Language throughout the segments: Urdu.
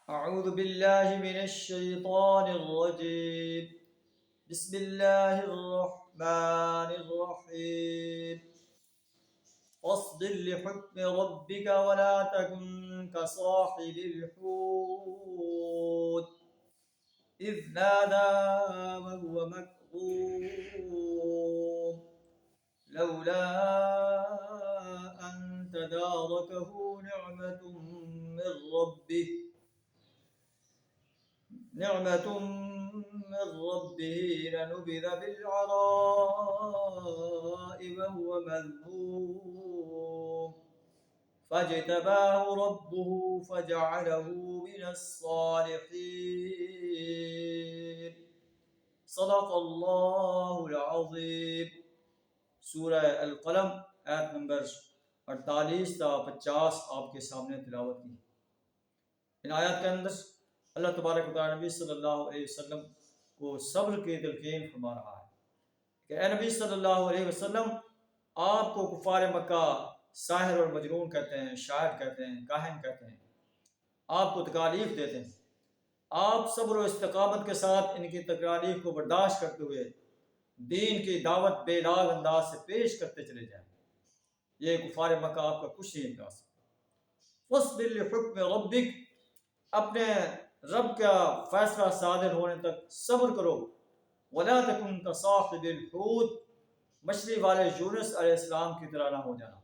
أعوذ بالله من الشيطان الرجيم. بسم الله الرحمن الرحيم. فاصبر لحكم ربك ولا تكن كصاحب الحوت إذ نادى وهو مكظوم لولا أن تداركه نعمة من ربه لنبذ بالعراء وهو مذموم فاجتباه ربه فجعله من الصالحين. صدق اللہ العظیم. سورہ القلم آیت نمبر 48 تا 50 آپ کے سامنے تلاوت کی. ان آیات کے اندر اللہ تبارک و تعالی نبی صلی اللہ علیہ وسلم کو صبر کی تلقین فرما رہا ہے کہ اے نبی صلی اللہ علیہ وسلم، آپ کو کفار مکہ ساحر اور مجنون کہتے ہیں، شاعر کہتے ہیں، کاہن کہتے ہیں، آپ کو تکالیف دیتے ہیں. آپ صبر و استقامت کے ساتھ ان کی تکالیف کو برداشت کرتے ہوئے دین کی دعوت بے لاگ انداز سے پیش کرتے چلے جائیں. یہ کفار مکہ آپ کا کچھ نہیں کر سکتے. فاصبر لحکم ربک، اپنے رب کا فیصلہ صادر ہونے تک صبر کرو. ولا تکن کصاحب الحوت، مچھلی والے یونس علیہ السلام کی طرح نہ ہو جانا.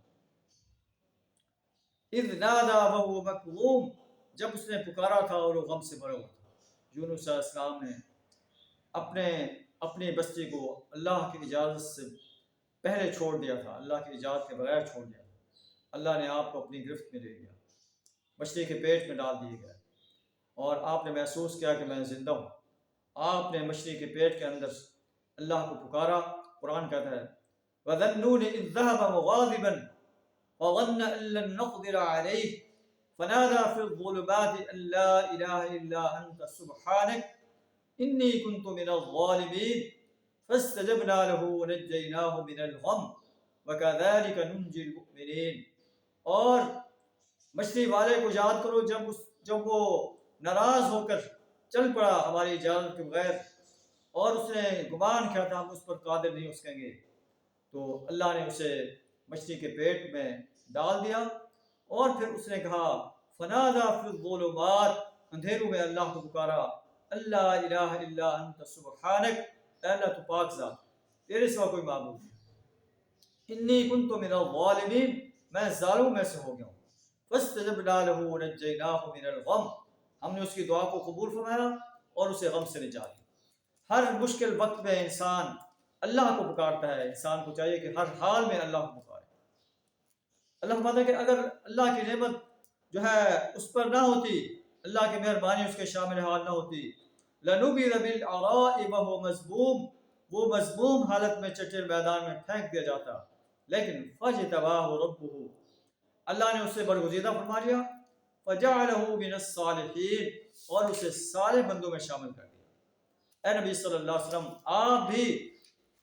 اذ نادى وهو مكظوم، جب اس نے پکارا تھا اور وہ غم سے بھرا ہوا تھا. یونس علیہ السلام نے اپنی بستی کو اللہ کی اجازت سے پہلے چھوڑ دیا تھا، اللہ کی اجازت کے بغیر چھوڑ دیا تھا. اللہ نے آپ کو اپنی گرفت میں لے لیا، مچھلی کے پیٹ میں ڈال دیے گئے، اور آپ نے محسوس کیا کہ میں زندہ ہوں. آپ نے مچھلی کے پیٹ کے اندر اللہ کو پکارا. قرآن کہتا ہے وَذَنُّونِ إِذْ ذَهَبَ مُغَاضِبًا فَظَنَّ أَن لَّن نَّقْدِرَ عَلَيْهِ فَنَادَىٰ فِي الظُّلُمَاتِ أَن لَّا إِلَٰهَ إِلَّا أَنتَ سُبْحَانَكَ إِنِّي كُنتُ مِنَ الظَّالِمِينَ فَاسْتَجَبْنَا لَهُ وَنَجَّيْنَاهُ مِنَ الْغَمِّ وَكَذَٰلِكَ نُنجِي الْمُؤْمِنِينَ. اور مچھلی والے کو یاد کرو جب وہ ناراض ہو کر چل پڑا ہماری اجازت کے بغیر، اور اس نے گمان کیا تھا ہم اس پر قادر نہیں ہو سکیں گے، تو اللہ نے اسے مچھلی کے پیٹ میں ڈال دیا. اور پھر اس نے کہا فنادى في الظلمات، اندھیروں میں اللہ کو پکارا، اللہ الہ الا انت سبحانک، اے اللہ تو پاک ذات، تیرے سوا کوئی معبود نہیں. انی کنت من الظالمین، میں ظالموں میں سے ہو گیا ہوں. فاستجبنا له ونجیناہ من الغم، ہم نے اس کی دعا کو قبول فرمایا اور اسے غم سے نجات دی. ہر مشکل وقت میں انسان اللہ کو پکارتا ہے. انسان کو چاہیے کہ ہر حال میں اللہ کو پکارے. اللہ فرماتا ہے کہ اگر اللہ کی نعمت جو ہے اس پر نہ ہوتی، اللہ کی مہربانی اس کے شامل حال نہ ہوتی، لَنُبِذَ بِالْعَرَاءِ وَهُوَ مَذْمُومٌ، وہ مذموم حالت میں چٹیل میدان میں پھینک دیا جاتا. لیکن فَاجْتَبَاهُ رَبُّهُ، اللہ نے اسے برگزیدہ فرما لیا. فَجَعَلَهُ مِنَ الصَّالِحِينَ، اور اسے صالح بندوں میں شامل کر دیا. اے نبی صلی اللہ علیہ وسلم، آپ بھی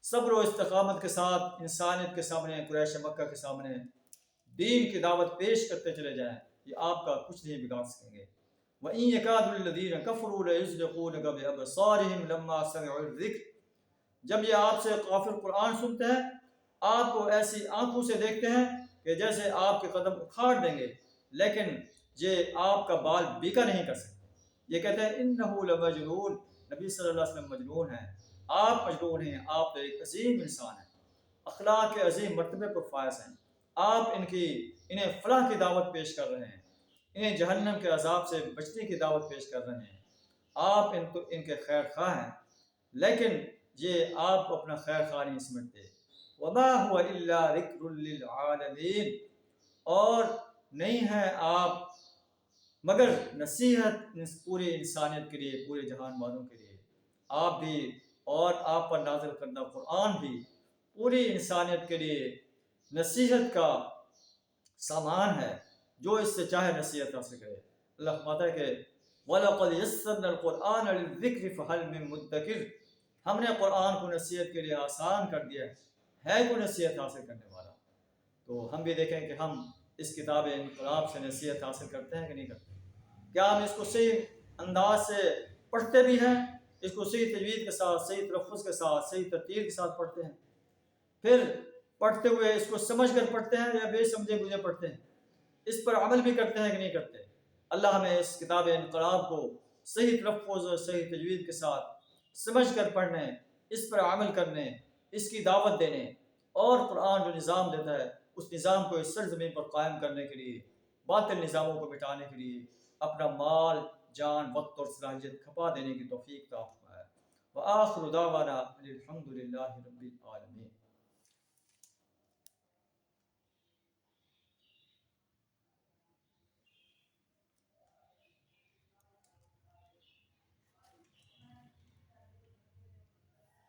صبر و استقامت کے ساتھ انسانیت کے سامنے، قریش مکہ کے سامنے دین کی دعوت پیش کرتے چلے جائیں. یہ آپ کا کچھ نہیں بگاڑ سکیں گے. وَإِن يَكَادُ الَّذِينَ كَفَرُوا لَيُزْلِقُونَكَ بِأَبْصَارِهِمْ لَمَّا سَمِعُوا الذِّكْرَ، جب یہ آپ سے کافر قرآن سنتے ہیں، آپ کو ایسی آنکھوں سے دیکھتے ہیں کہ جیسے آپ کے قدم اکھاڑ دیں گے، لیکن یہ آپ کا بال بیکا نہیں کر سکتے. یہ کہتے ہیں اِنَّهُ لَمَجْنُونَ، نبی صلی اللہ علیہ وسلم مجنون ہیں، آپ مجنون ہیں. آپ تو ایک عظیم انسان ہیں، اخلاق کے عظیم مرتبے پر فائز ہیں. آپ انہیں فلاح کی دعوت پیش کر رہے ہیں، انہیں جہنم کے عذاب سے بچنے کی دعوت پیش کر رہے ہیں. آپ ان کے خیر خواہ ہیں، لیکن یہ آپ کو اپنا خیر خواہ نہیں سمجھتے. وَمَا هُوَ إِلَّا ذِكْرٌ لِّلْعَالَمِينَ، اور نہیں ہے آپ مگر نصیحت پوری انسانیت کے لیے، پورے جہان والوں کے لیے. آپ بھی اور آپ پر نازل کردہ قرآن بھی پوری انسانیت کے لیے نصیحت کا سامان ہے. جو اس سے چاہے نصیحت حاصل کرے. اللہ فرماتا ہے کہ وَلَقَدْ يَسَّرْنَا الْقُرْآنَ لِلذِّكْرِ فَهَلْ مِن مُدَّكِرٍ، ہم نے قرآن کو نصیحت کے لیے آسان کر دیا ہے کوئی نصیحت حاصل کرنے والا؟ تو ہم بھی دیکھیں کہ ہم اس کتاب انقلاب سے نصیحت حاصل کرتے ہیں کہ نہیں کرتے. کیا ہم اس کو صحیح انداز سے پڑھتے بھی ہیں، اس کو صحیح تجوید کے ساتھ، صحیح تلفظ کے ساتھ، صحیح ترتیل کے ساتھ پڑھتے ہیں؟ پھر پڑھتے ہوئے اس کو سمجھ کر پڑھتے ہیں یا بے سمجھے بجھے پڑھتے ہیں؟ اس پر عمل بھی کرتے ہیں کہ نہیں کرتے؟ اللہ ہمیں اس کتاب انقلاب کو صحیح تلفظ اور صحیح تجوید کے ساتھ سمجھ کر پڑھنے، اس پر عمل کرنے، اس کی دعوت دینے، اور قرآن جو نظام دیتا ہے اس نظام کو اس سرزمین پر قائم کرنے کے لیے، باطل نظاموں کو مٹانے کے لیے اپنا مال، جان، وقت اور صلاحیت کھپا دینے کی توفیق عطا فرمائے۔ وآخر دعوانا الحمد للہ رب العالمین۔